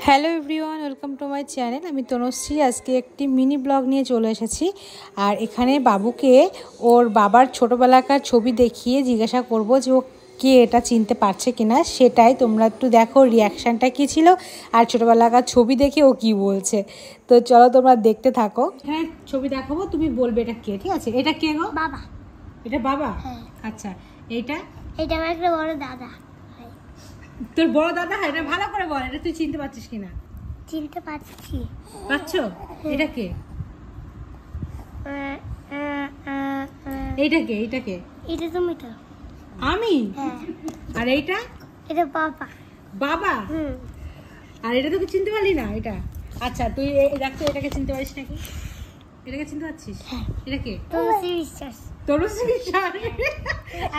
Hello everyone, welcome to my channel. আমি তনুশ্রী। আজকে একটি মিনি ব্লগ নিয়ে চলে এসেছি। আর এখানে বাবুকে ওর বাবার ছোটোবেলাকার ছবি দেখিয়ে জিজ্ঞাসা করব যে ও কে এটা চিনতে পারছে কিনা। সেটাই তোমরা একটু দেখো রিয়াকশানটা কী ছিল আর ছোটোবেলাকার ছবি দেখে ও কি বলছে। তো চলো তোমরা দেখতে থাকো। হ্যাঁ, ছবি দেখাবো, তুমি বলবে এটা কে। ঠিক আছে? এটা কে গো? বাবা। এটা বাবা? হ্যাঁ। আচ্ছা, এইটা? এটা আমার একটা বড় দাদা। তোর বড় দাদা? হয় এটা ভালো করে বল, এটা তুই চিনতে পারছিস কিনা। চিনতে পারছি। পাচ্ছো? এটা কে? এইটা কে? এইটা কে? এটা তুমি তো। আমি? হ্যাঁ। আর এইটা? এটা বাবা। বাবা? হুম। আর এটা তো চিনতে পারলি না। এটা আচ্ছা, তুই দেখতো এটাকে চিনতে পারিস নাকি? এটাকে চিনতে পারছিস? এটা কে? তনুশ্রী বিশ্বাস। তনুশ্রী বিশ্বাস?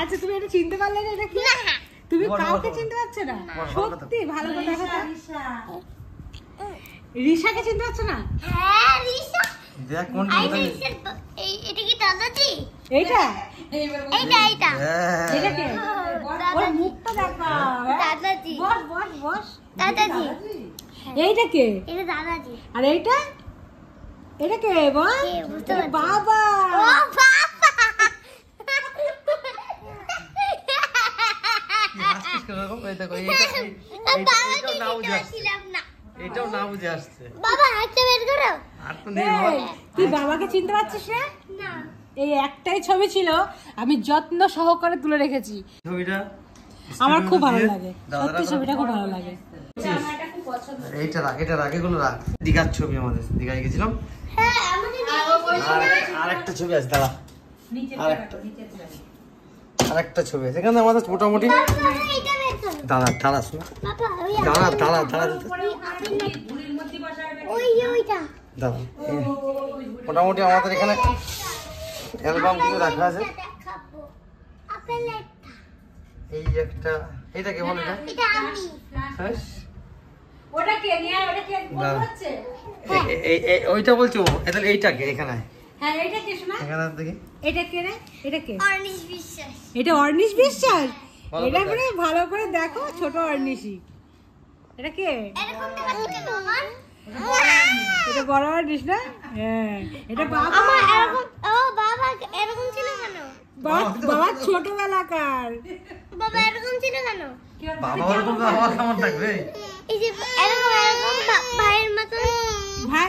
আচ্ছা, তুমি এটা চিনতে পারলে না? এটা কি? তুমি কাউকে চিনতে পারছো না? সত্যি? ভালো করে দেখো তো। রিশাকে চিনতে পারছো না? হ্যাঁ, রিশা। দেখ কোন এটা কি দাদাজি? এইটা? এইটা এইটা। এটা কে? ওর মুখটা দেখো। দাদাজি। বস বস বস। দাদাজি। এইটা কে? এটা দাদাজি। আর এইটা? এটা কে বল? কে? বুঝতে এটা পারছি। বাবা। ও বাবা। হাসছিস কেন এরকম? এই দেখো এইটাও না বুঝে আসছে। এটাও না বুঝে আসছে। বাবা হাতটা বের করো। আর তো নেই এই, বল। তুই বাবাকে চিনতে পারছিস না? না। এই একটাই ছবি ছিল, আমি যত্ন সহকারে তুলে রেখেছি। ছবিটা আমার খুব ভালো লাগে, দাদারা সত্যি ছবিটা খুব ভালো লাগে। এইটা রাখ, এটা রাখ, এগুলো রাখ। দীঘার ছবি, আমাদের দীঘায় গেছিলাম। হ্যাঁ, আমাকে আর একটা ছবি আছে, দাঁড়া। আর একটা ছবি আছে এখানে আমাদের মোটামুটি। এটা বের করো। দাঁড়া দাঁড়া শোনা, বাবা ওই দাঁড়া দাঁড়া দাঁড়া ওইটা। দাঁড়া। মোটামুটি আমাদের এখানে অ্যালবাম কিছু রাখা আছে। দেখাবো। আপেলেরটা। এই একটা, এটা কে বল? এটা এটা আমি। হ্যাঁ, ওটা কে নিয়ে? ওটা কে বলছে? ওইটা বলছো। তাহলে এইটাকে এখানে হ্যাঁ, এটা কে শোনা? এখানে দেখি। এটা কে রে? এটা কে? অর্নিশ বিশ্বাস। এটা অর্নিশ বিশ্বাস। ভালো এটা করে করে ভালো করে দেখো, ছোট অর্নিশি। এটা কে? এরকম দেখাচ্ছে কেন আমার? এটা বড় অর্নিশ না? হ্যাঁ, এটা বাবা। আমার এরকম বাবা এরকম ছিল কেন? বাবা ছোটবেলাকার। বাবা এরকম ছিল কেন? বাবা ওরকম তো আমার কেমন থাকবে? এই যে এরকম ভাইয়ের মতন। ভাই